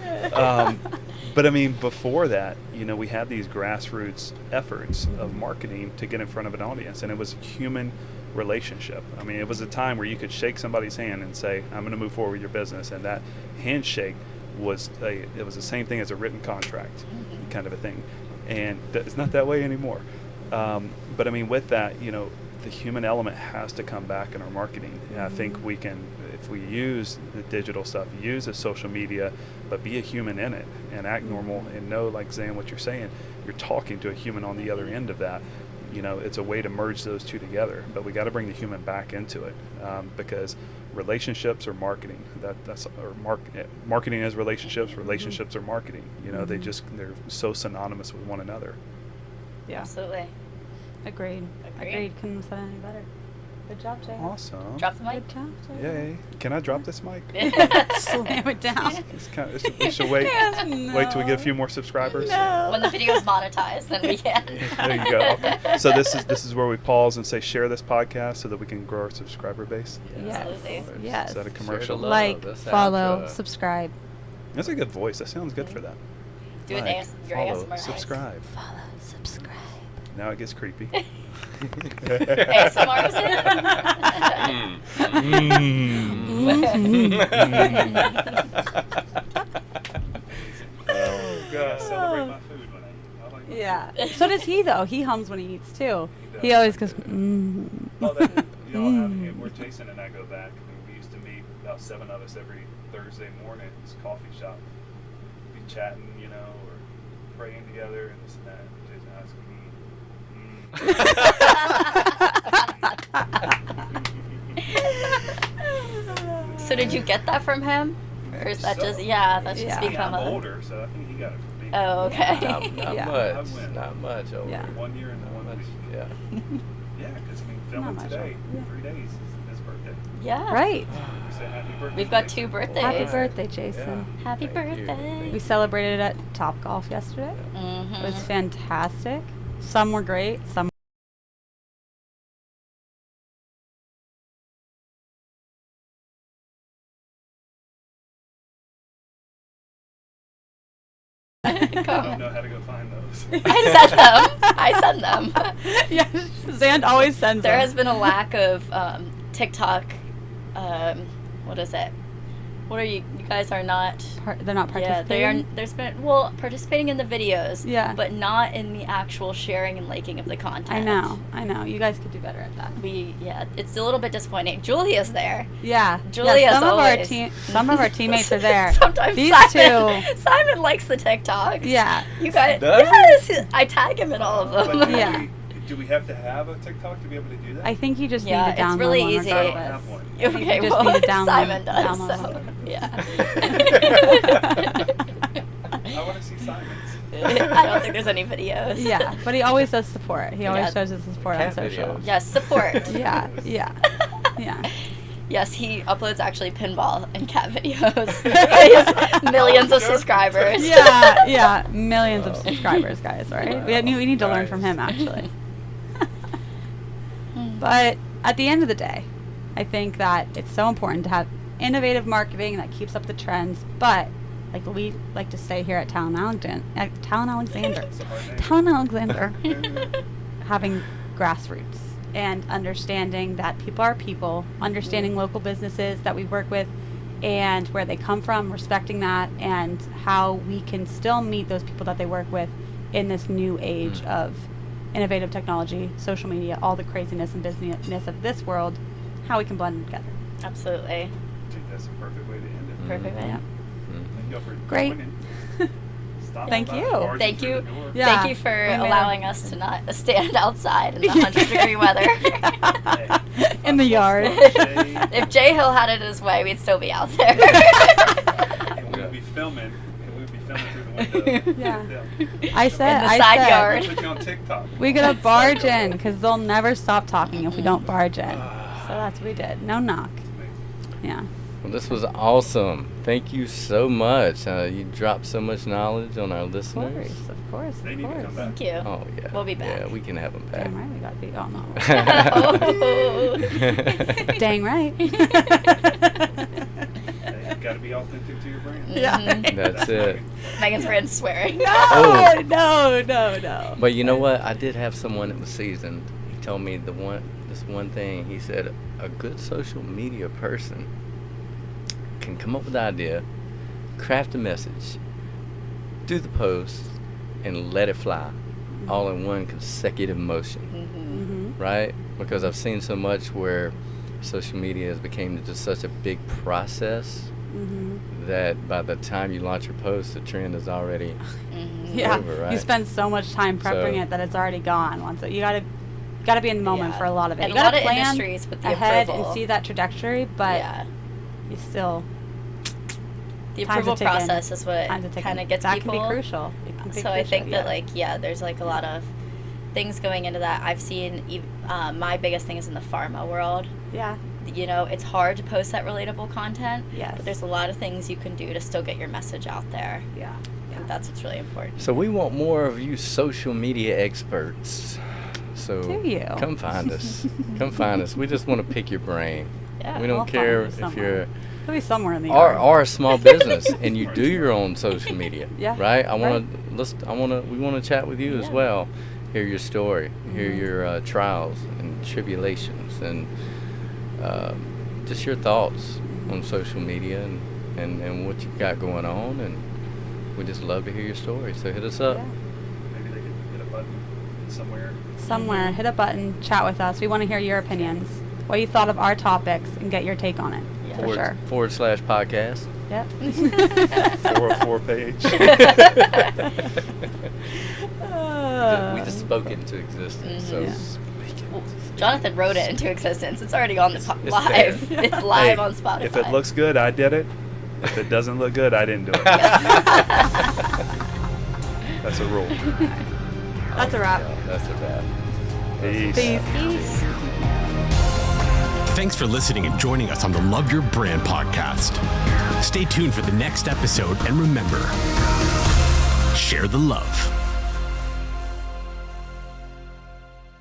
But before that, we had these grassroots efforts of marketing to get in front of an audience, and it was a human relationship. It was a time where you could shake somebody's hand and say, I'm going to move forward with your business, and that handshake was the same thing as a written contract, kind of a thing. And it's not that way anymore. But with that, the human element has to come back in our marketing. And I think we can, if we use the digital stuff, use the social media, but be a human in it and act normal and know, like Zan, what you're saying, you're talking to a human on the other end of that. It's a way to merge those two together, but we got to bring the human back into it, because relationships are marketing. Marketing is relationships. Relationships are marketing. They're so synonymous with one another. Yeah. Absolutely. Agreed. Couldn't have said any better. Good job, Jay. Awesome. Drop the mic. Good job, Jay. Yay! Can I drop this mic? Slam it down. We should wait. Yes, Wait till we get a no. few more subscribers. No. When the video is monetized, then we can. There you go. Okay. So this is where we pause and say share this podcast so that we can grow our subscriber base. Yes. Absolutely. Yes. Is that a commercial? Love. Like, That sounds, follow, subscribe. That's a good voice. That sounds good for that. Do an Like, your follow, ASMR eyes. subscribe. Follow, subscribe. Now it gets creepy. ASMR is it? Oh God! Celebrate my food when I eat. I like my Yeah. So does he, though. He hums when he eats, too. He always goes, Where Jason and I go back. We used to meet, about 7 of us, every Thursday morning at this coffee shop. Be chatting, or praying together and this and that. Jason asks So did you get that from him? Or is that just become I'm a... older, so I think he got it from me. Oh, okay. Not Yeah. much. Not much. Over. Yeah. 1 year and 1 week. Yeah. Yeah, because Not filming much today, older. 3 days is his birthday. Yeah. Right. We say happy birthday. We've got Jason. 2 birthdays. Happy Yes. birthday, Jason. Happy Thank you. birthday. We celebrated at Top Golf yesterday. It was fantastic. Some were great. Some I don't know how to go find those. I send them. yeah, Zand always sends There them. has been a lack of TikTok. What is it? What are you? You guys are not. They're not Yeah, participating. they are. There's been participating in the videos. Yeah. But not in the actual sharing and liking of the content. I know. You guys could do better at that. It's a little bit disappointing. Julia's there. Yeah. Julia's some always. some of our teammates are there. Sometimes These Simon likes the TikToks. Yeah. You guys. Does Yes. I tag him in all of them. But Yeah. Do we have to have a TikTok to be able to do that? I think you just Yeah, need to download it's really one easy. I don't regardless. have one. Okay, You just well, need to download- Simon does. download So, one. yeah. I want to see Simon's. I don't think there's any videos. Yeah, but he always does support. He always Yeah. shows his support on Cat social. videos. Yes, support. Yeah. Yes, he uploads actually pinball and cat videos. He has millions of subscribers. Yeah. Millions of subscribers, guys. Right? We need to learn from him actually. But at the end of the day, I think that it's so important to have innovative marketing that keeps up the trends. But like we like to say here at TalenAlexander, having grassroots and understanding that people are people, understanding local businesses that we work with and where they come from, respecting that, and how we can still meet those people that they work with in this new age of innovative technology, social media, all the craziness and busyness of this world, how we can blend them together. Absolutely. I think that's a perfect way to end it. Perfect. Yeah. Thank you for Great. joining. Stop Thank by, you. barging Thank through you. the door. Yeah. Thank you for We made allowing us to not stand outside in the 100-degree weather. Hey, In the yard. Jay, If Jay Hill had it his way, we'd still be out there. and we would be filming. And we would be filming through the window. Yeah. I said, In the I side said, yard. Put you on TikTok. we gotta barge in because they'll never stop talking if we don't barge in. So that's what we did. No knock. Yeah. Well, this was awesome. Thank you so much. You dropped so much knowledge on our Of listeners. course, They need to come back. Thank you. Oh yeah. We'll be back. Yeah, we can have them back. Damn right, we got to be on Oh. Dang right. Hey, you've got to be authentic to your brand. Yeah. That's it. Megan's friend's swearing. Oh. No. But you know what? I did have someone that was seasoned. He told me this one thing. He said a good social media person can come up with the idea, craft a message, do the post, and let it fly, all in one consecutive motion, Mm-hmm. right? Because I've seen so much where social media has become just such a big process Mm-hmm. that by the time you launch your post, the trend is already Yeah. over, right? You spend so much time prepping So- it that it's already gone. Once you gotta be in the moment Yeah. for a lot of it. And You a gotta lot of plan industries with the ahead approval. and see that trajectory, but Yeah. you still The time's approval a ticking. process is what time's a ticking. kind of gets that people. can be crucial. It can be So I think crucial, that there's like a lot of things going into that. I've seen my biggest thing is in the pharma world. yeah. You know, it's hard to post that relatable content. Yes. But there's a lot of things you can do to still get your message out there. Yeah. I think that's what's really important. So we want more of you social media experts. So Do you? come find us. Come find us. We just want to pick your brain. Yeah. We don't We'll find care you if somewhere. you're It'll be somewhere in the yard. or a small business and you do your own social media. Yeah, Right? We want to chat with you as Yeah. well. Hear your story. Hear Mhm. your trials and tribulations and just your thoughts on social media and what you've got going on, and we just love to hear your story. So hit us up. Yeah. Maybe they could hit a button somewhere. Somewhere, hit a button, chat with us. We want to hear your opinions, what you thought of our topics, and get your take on it. Yeah. For sure. /podcast. Yep. 404 page. We just spoke it into existence. So Yeah. Well, Jonathan wrote it into existence. It's already on the It's live. there. It's live Hey, on Spotify. If it looks good, I did it. If it doesn't look good, I didn't do it. That's a rule. That's a wrap. That's a wrap. Peace. Peace. Peace. Thanks for listening and joining us on the Love Your Brand podcast. Stay tuned for the next episode, and remember, share the love.